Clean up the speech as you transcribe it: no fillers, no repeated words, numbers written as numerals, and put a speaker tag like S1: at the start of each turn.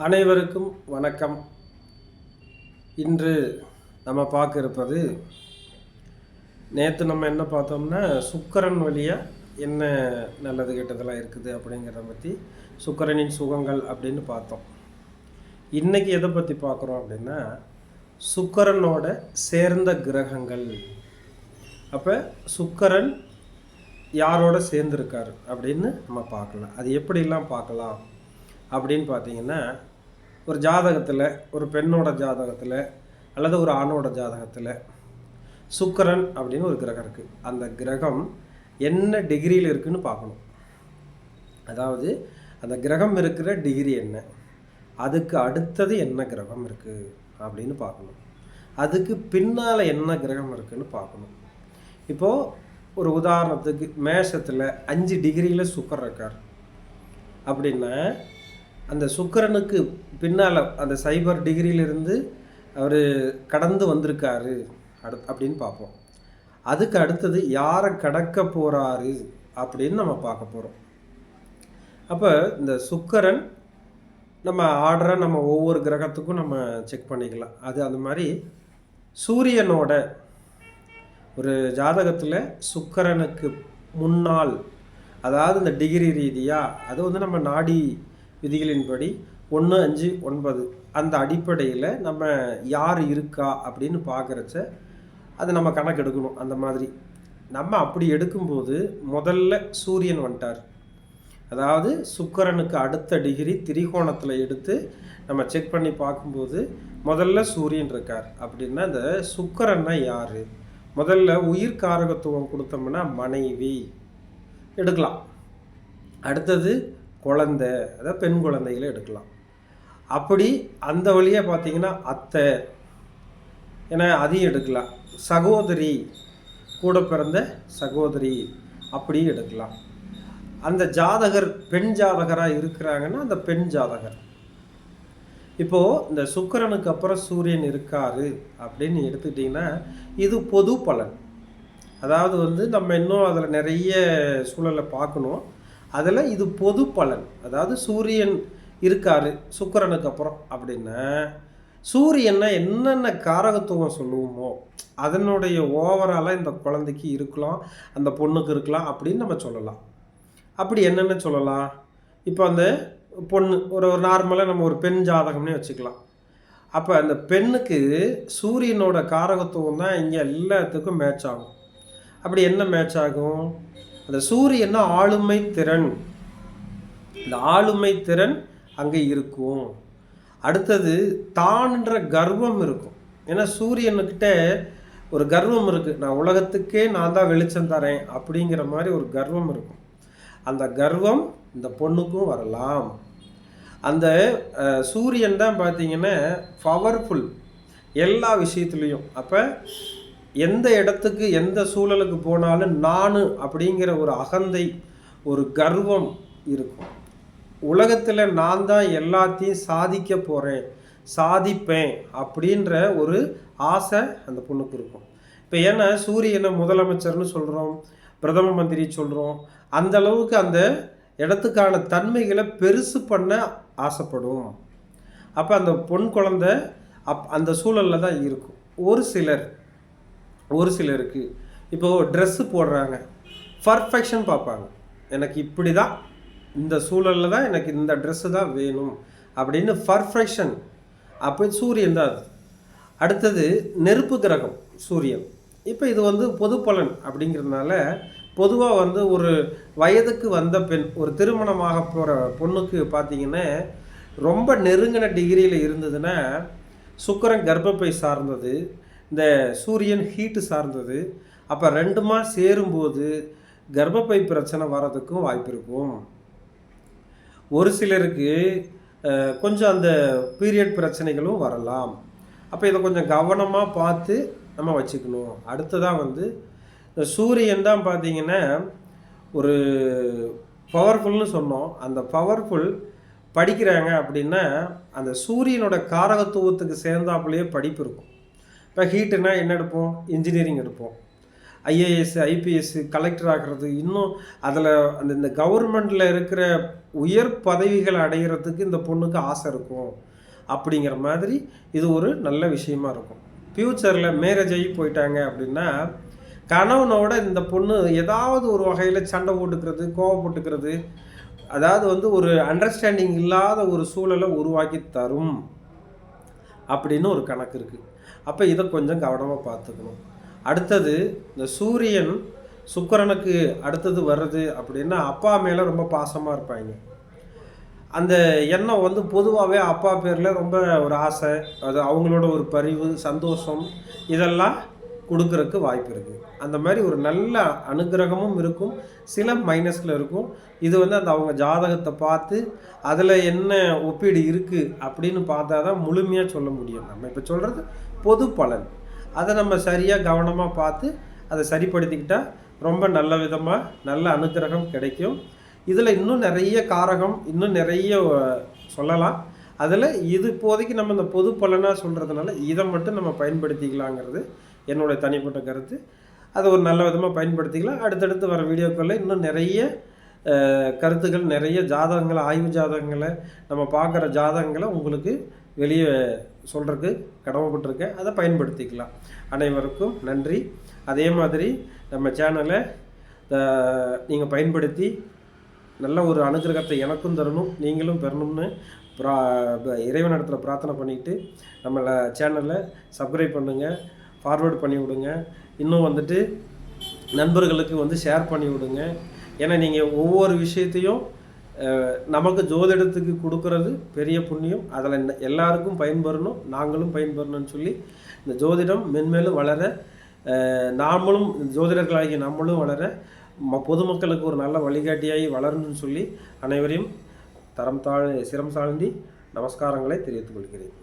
S1: அனைவருக்கும் வணக்கம். இன்று நம்ம பார்க்க இருப்பது, நேற்று நம்ம என்ன பார்த்தோம்னா சுக்கிரன் வழியாக என்ன நல்லது கெட்டதெல்லாம் இருக்குது அப்படிங்கிறத பற்றி, சுக்கிரனின் சுகங்கள் அப்படின்னு பார்த்தோம். இன்றைக்கி எதை பற்றி பார்க்குறோம் அப்படின்னா, சுக்கிரனோட சேர்ந்த கிரகங்கள். அப்போ சுக்கிரன் யாரோட சேர்ந்துருக்காரு அப்படின்னு நம்ம பார்க்கலாம். அது எப்படிலாம் பார்க்கலாம் அப்படின்னு பார்த்தீங்கன்னா, ஒரு ஜாதகத்தில், ஒரு பெண்ணோட ஜாதகத்தில் அல்லது ஒரு ஆணோட ஜாதகத்தில் சுக்கிரன் அப்படின்னு ஒரு கிரகம் இருக்குது. அந்த கிரகம் என்ன டிகிரியில் இருக்குதுன்னு பார்க்கணும். அதாவது அந்த கிரகம் இருக்கிற டிகிரி என்ன, அதுக்கு அடுத்தது என்ன கிரகம் இருக்குது அப்படின்னு பார்க்கணும். அதுக்கு பின்னால் என்ன கிரகம் இருக்குதுன்னு பார்க்கணும். இப்போது ஒரு உதாரணத்துக்கு மேஷத்தில் 5 டிகிரியில் சுக்கிரன் இருக்கார் அப்படின்னா, அந்த சுக்கிரனுக்கு பின்னால் அந்த 0 டிகிரியிலிருந்து அவர் கடந்து வந்திருக்காரு அப்படின்னு பார்ப்போம். அதுக்கு அடுத்தது யாரை கடக்க போகிறாரு அப்படின்னு நம்ம பார்க்க போகிறோம். அப்போ இந்த சுக்கிரன் நம்ம ஆர்டரை நம்ம ஒவ்வொரு கிரகத்துக்கும் நம்ம செக் பண்ணிக்கலாம். அது அந்த மாதிரி சூரியனோட ஒரு ஜாதகத்தில் சுக்கிரனுக்கு முன்னால், அதாவது இந்த டிகிரி ரீதியாக, அது வந்து நம்ம நாடி விதிகளின்படி 1, 5, 9 அந்த அடிப்படையில் நம்ம யார் இருக்கா அப்படின்னு பார்க்குறச்ச அதை நம்ம கணக்கு எடுக்கணும். அந்த மாதிரி நம்ம அப்படி எடுக்கும்போது முதல்ல சூரியன் வந்துட்டார். அதாவது சுக்கிரனுக்கு அடுத்த டிகிரி திரிகோணத்தில் எடுத்து நம்ம செக் பண்ணி பார்க்கும்போது முதல்ல சூரியன் இருக்கார். அப்படின்னா இந்த சுக்கிரன்னா யார்? முதல்ல உயிர் காரகத்துவம் கொடுத்தோம்னா மனைவி எடுக்கலாம். அடுத்தது குழந்தை, அதாவது பெண் குழந்தைகளை எடுக்கலாம். அப்படி அந்த வழியாக பார்த்தீங்கன்னா அத்தை, ஏன்னா அதையும் எடுக்கலாம். சகோதரி, கூட பிறந்த சகோதரி அப்படியும் எடுக்கலாம். அந்த ஜாதகர் பெண் ஜாதகராக இருக்கிறாங்கன்னா அந்த பெண் ஜாதகர். இப்போது இந்த சுக்கிரனுக்கு அப்புறம் சூரியன் இருக்காரு அப்படின்னு எடுத்துக்கிட்டிங்கன்னா இது பொது பலன். அதாவது வந்து நம்ம இன்னும் அதில் நிறைய சூழலை பார்க்கணும். அதில் இது பொது பலன். அதாவது சூரியன் இருக்கார் சுக்கிரனுக்கு அப்புறம் அப்படின்னா, சூரியனை என்னென்ன காரகத்துவம் சொல்லுவோமோ அதனுடைய ஓவராலாக இந்த குழந்தைக்கு இருக்கலாம், அந்த பொண்ணுக்கு இருக்கலாம் அப்படின்னு நம்ம சொல்லலாம். அப்படி என்னென்ன சொல்லலாம்? இப்போ அந்த பொண்ணு ஒரு நார்மலாக நம்ம ஒரு பெண் ஜாதகம்னே வச்சுக்கலாம். அப்போ அந்த பெண்ணுக்கு சூரியனோட காரகத்துவம் தான் இங்கே எல்லாத்துக்கும் மேட்ச் ஆகும். அப்படி என்ன மேட்ச் ஆகும்? அந்த சூரியன்னா ஆளுமை திறன், இந்த ஆளுமை திறன் அங்கே இருக்கும். அடுத்தது தான்ன்ற கர்வம் இருக்கும். ஏன்னா சூரியனுக்கிட்ட ஒரு கர்வம் இருக்குது. நான் உலகத்துக்கே நான் தான் வெளிச்சம் தரேன் அப்படிங்கிற மாதிரி ஒரு கர்வம் இருக்கும். அந்த கர்வம் இந்த பொண்ணுக்கும் வரலாம். அந்த சூரியன் தான் பார்த்தீங்கன்னா பவர்ஃபுல் எல்லா விஷயத்துலேயும். அப்போ எந்த இடத்துக்கு எந்த சூழலுக்கு போனாலும் நான் அப்படிங்கிற ஒரு அகந்தை, ஒரு கர்வம் இருக்கும். உலகத்தில் நான் தான் எல்லாத்தையும் சாதிக்க போகிறேன், சாதிப்பேன் அப்படின்ற ஒரு ஆசை அந்த பொண்ணுக்கு இருக்கும். இப்போ ஏன்னா சூரியனை முதலமைச்சர்னு சொல்கிறோம், பிரதம மந்திரி சொல்கிறோம். அந்த அளவுக்கு அந்த இடத்துக்கான தன்மைகளை பெருசு பண்ண ஆசைப்படும். அப்போ அந்த பொன் குழந்தை அந்த சூழலில் தான் இருக்கும். ஒரு சிலருக்கு இப்போது ட்ரெஸ்ஸு போடுறாங்க, பர்ஃபெக்ஷன் பார்ப்பாங்க. எனக்கு இப்படி தான், இந்த சூழலில் தான் எனக்கு இந்த ட்ரெஸ்ஸு தான் வேணும் அப்படின்னு பர்ஃபெக்ஷன். அப்போ சூரியன் தான் அது. அடுத்தது நெருப்பு கிரகம் சூரியன். இப்போ இது வந்து பொது பலன் அப்படிங்கிறதுனால பொதுவாக வந்து ஒரு வயதுக்கு வந்த பெண், ஒரு திருமணமாக போகிற பொண்ணுக்கு பார்த்திங்கன்னா ரொம்ப நெருங்கின டிகிரியில் இருந்ததுன்னா சுக்கிரன் கர்ப்பப்பை சார்ந்தது, இந்த சூரியன் ஹீட்டு சார்ந்தது. அப்போ ரெண்டுமா சேரும்போது கர்ப்பப்பை பிரச்சனை வர்றதுக்கும் வாய்ப்பு இருக்கும். ஒரு சிலருக்கு கொஞ்சம் அந்த பீரியட் பிரச்சனைகளும் வரலாம். அப்போ இதை கொஞ்சம் கவனமாக பார்த்து நம்ம வச்சுக்கணும். அடுத்ததாக வந்து சூரியன் தான் பார்த்திங்கன்னா ஒரு பவர்ஃபுல்னு சொன்னோம். அந்த பவர்ஃபுல் படிக்கிறாங்க அப்படின்னா அந்த சூரியனோட காரகத்துவத்துக்கு சேர்ந்தாப்புலேயே படிப்பு இருக்கும். இப்போ ஹீட்டுனா என்ன எடுப்போம்? இன்ஜினியரிங் எடுப்போம். ஐஏஎஸ், ஐபிஎஸ், கலெக்டர் ஆகிறது, இன்னும் அதில் இந்த கவர்மெண்ட்டில் இருக்கிற உயர் பதவிகளை அடைகிறதுக்கு இந்த பொண்ணுக்கு ஆசை இருக்கும் அப்படிங்கிற மாதிரி இது ஒரு நல்ல விஷயமா இருக்கும். ஃப்யூச்சரில் மேரேஜ் ஆகி போயிட்டாங்க அப்படின்னா கணவனோட இந்த பொண்ணு ஏதாவது ஒரு வகையில் சண்டை போட்டுக்கிறது, கோவப்பட்டுக்கிறது, அதாவது வந்து ஒரு அண்டர்ஸ்டாண்டிங் இல்லாத ஒரு சூழலை உருவாக்கி தரும் அப்படின்னு ஒரு கணக்கு இருக்குது. அப்போ இதை கொஞ்சம் கவனமாக பார்த்துக்கணும். அடுத்தது இந்த சூரியன் சுக்கிரனுக்கு அடுத்தது வர்றது அப்படின்னா அப்பா மேலே ரொம்ப பாசமாக இருப்பாங்க. அந்த எண்ணம் வந்து பொதுவாகவே அப்பா பேரில் ரொம்ப ஒரு ஆசை, அது அவங்களோட ஒரு பரிவு, சந்தோஷம் இதெல்லாம் கொடுக்கறக்கு வாய்ப்பு இருக்குது. அந்த மாதிரி ஒரு நல்ல அனுகிரகமும் இருக்கும், சில மைனஸில் இருக்கும். இது வந்து அந்த அவங்க ஜாதகத்தை பார்த்து அதில் என்ன ஒப்பீடு இருக்குது அப்படின்னு பார்த்தா தான் முழுமையாக சொல்ல முடியும். நம்ம இப்போ சொல்கிறது பொது பலன். அதை நம்ம சரியாக கவனமாக பார்த்து அதை சரிப்படுத்திக்கிட்டால் ரொம்ப நல்ல விதமாக நல்ல அனுகிரகம் கிடைக்கும். இதில் இன்னும் நிறைய காரகம், இன்னும் நிறைய சொல்லலாம். அதில் இது இப்போதைக்கு நம்ம இந்த பொது பலனாக சொல்கிறதுனால இதை மட்டும் நம்ம பயன்படுத்திக்கலாங்கிறது என்னுடைய தனிப்பட்ட கருத்து. அதை ஒரு நல்ல விதமாக பயன்படுத்திக்கலாம். அடுத்தடுத்து வர வீடியோக்களில் இன்னும் நிறைய கருத்துக்கள், நிறைய ஜாதகங்களை, ஆய்வு ஜாதகங்களை, நம்ம பார்க்குற ஜாதகங்களை உங்களுக்கு வெளியே சொல்கிறதுக்கு கடமைப்பட்டிருக்கேன். அதை பயன்படுத்திக்கலாம். அனைவருக்கும் நன்றி. அதே மாதிரி நம்ம சேனலை நீங்கள் பயன்படுத்தி நல்ல ஒரு அனுகிரகத்தை எனக்கும் தரணும், நீங்களும் பெறணும்னு இறைவனிடத்தில் பிரார்த்தனை பண்ணிக்கிட்டு நம்மளை சேனலை சப்ஸ்கிரைப் பண்ணுங்கள், ஃபார்வேர்டு பண்ணி விடுங்க. இன்னும் வந்துட்டு நண்பர்களுக்கு வந்து ஷேர் பண்ணி விடுங்க. ஏன்னா நீங்கள் ஒவ்வொரு விஷயத்தையும் நமக்கு ஜோதிடத்துக்கு கொடுக்கறது பெரிய புண்ணியம். அதில் எல்லாருக்கும் பயன்பெறணும், நாங்களும் பயன்பெறணும்னு சொல்லி இந்த ஜோதிடம் மென்மேலும் வளர, நாமளும் ஜோதிடர்களாகிய நம்மளும் வளர, பொதுமக்களுக்கு ஒரு நல்ல வழிகாட்டியாகி வளரணும்னு சொல்லி அனைவரையும் சிரம் தாழ்ந்தி நமஸ்காரங்களை தெரிவித்துக் கொள்கிறேன்.